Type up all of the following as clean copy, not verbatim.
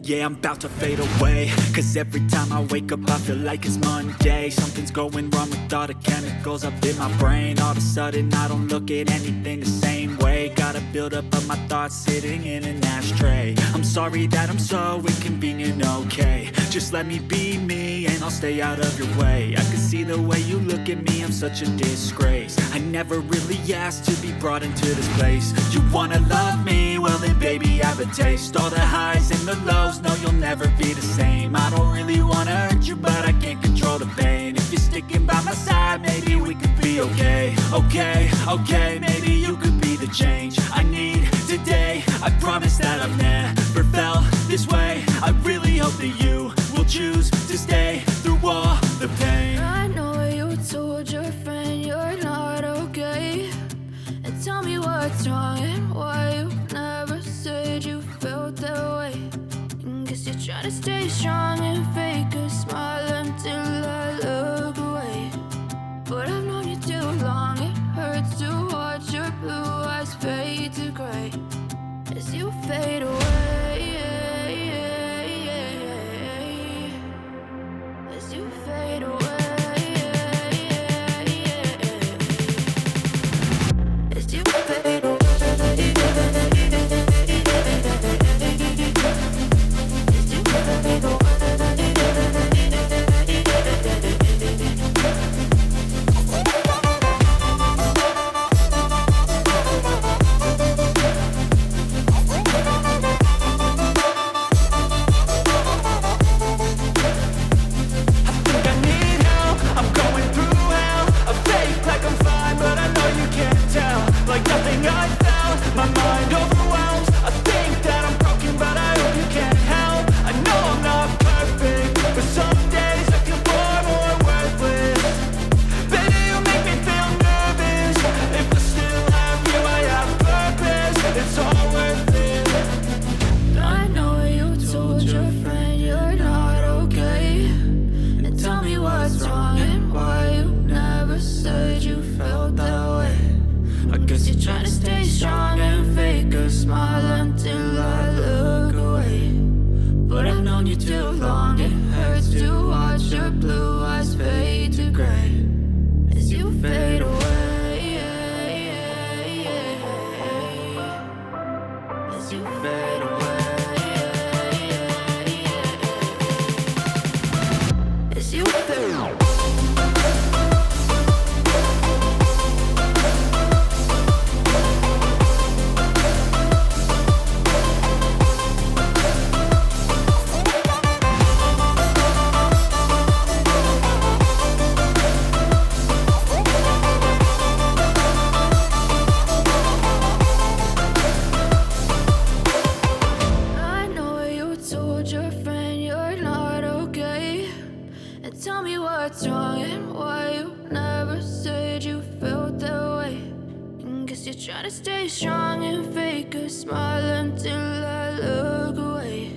Yeah, I'm about to fade away, cause every time I wake up I feel like it's Monday. Something's going wrong with all the chemicals up in my brain. All of a sudden I don't look at anything the same way. Got a buildup of my thoughts sitting in an ashtray. I'm sorry that I'm so inconvenient, okay. Just let me be me and I'll stay out of your way. I can see the way you look at me, I'm such a disgrace. I never really asked to be brought into this place. You wanna love me? Well then baby I have a taste. All the highs and the lows, no you'll never be the same. I don't really wanna hurt you but I can't control the pain. If you're sticking by my side, maybe we could be okay. Okay, maybe you could be the change I need today. I promise that I've never felt this way. I really hope that you will choose to stay through all the pain. I know you told your friend you're not okay, and tell me what's wrong and why you never said you felt that way. Guess you're trying to stay strong and fake a smile until I look away. But I've known you too long, it hurts to watch your blue eyes fade to gray as you fade away. As you fade away. As you fade away. Like nothing I felt, my mind overwhelms. I think that I'm broken, but I hope you can't help. I know I'm not perfect, but some days I feel far more worthless. Baby, you make me feel nervous. If I still have you, I have purpose. It's all worth it. I know you told your friend you're not okay, and tell me what's wrong and why you never said you felt that way. I guess you're trying to stay strong and fake a smile until I look away. But I've known you too long, it hurts to watch your blue eyes fade to gray as you fade away. As you fade away. As you fade away. Tell me what's wrong and why you never said you felt that way. Guess you're trying to stay strong and fake a smile until I look away.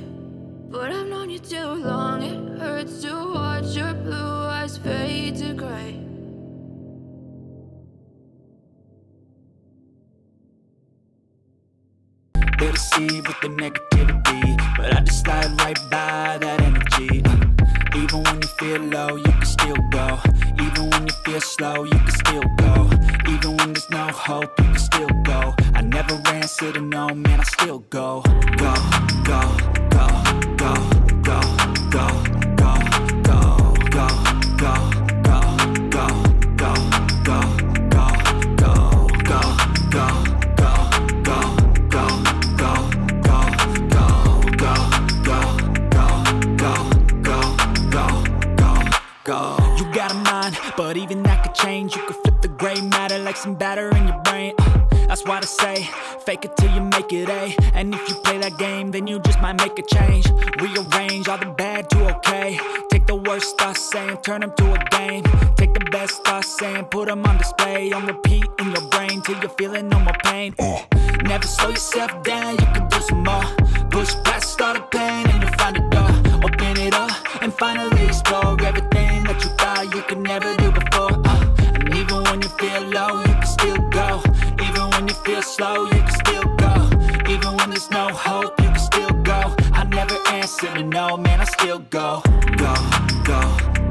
But I've known you too long, it hurts to watch your blue eyes fade to gray. They deceive with the negativity, but I just slide right by that energy. Even when you feel low, you can still go. Even when you feel slow, you can still go. Even when there's no hope, you can still go. I never answer to no, man, I still go. Go, go, go, go, go, go, go, go, go, go, go, go, go, go, go. You got a mind, but even that could change. You could flip the gray matter like some batter in your brain. That's why I say, fake it till you make it A. And if you play that game, then you just might make a change. Rearrange all the bad to okay. Take the worst thoughts saying, turn them to a game. Take the best thoughts saying, put them on display. On repeat in your brain till you're feeling no more pain. Never slow yourself down, you can do some more. Push past all the pain and you'll find a door. Open it up and finally explore everything that you thought you could never do before. And even when you feel low, you can still go. Even when you feel slow, you can still go. Even when there's no hope, you can still go. I never answer opposite me, no, man, I still go, go, go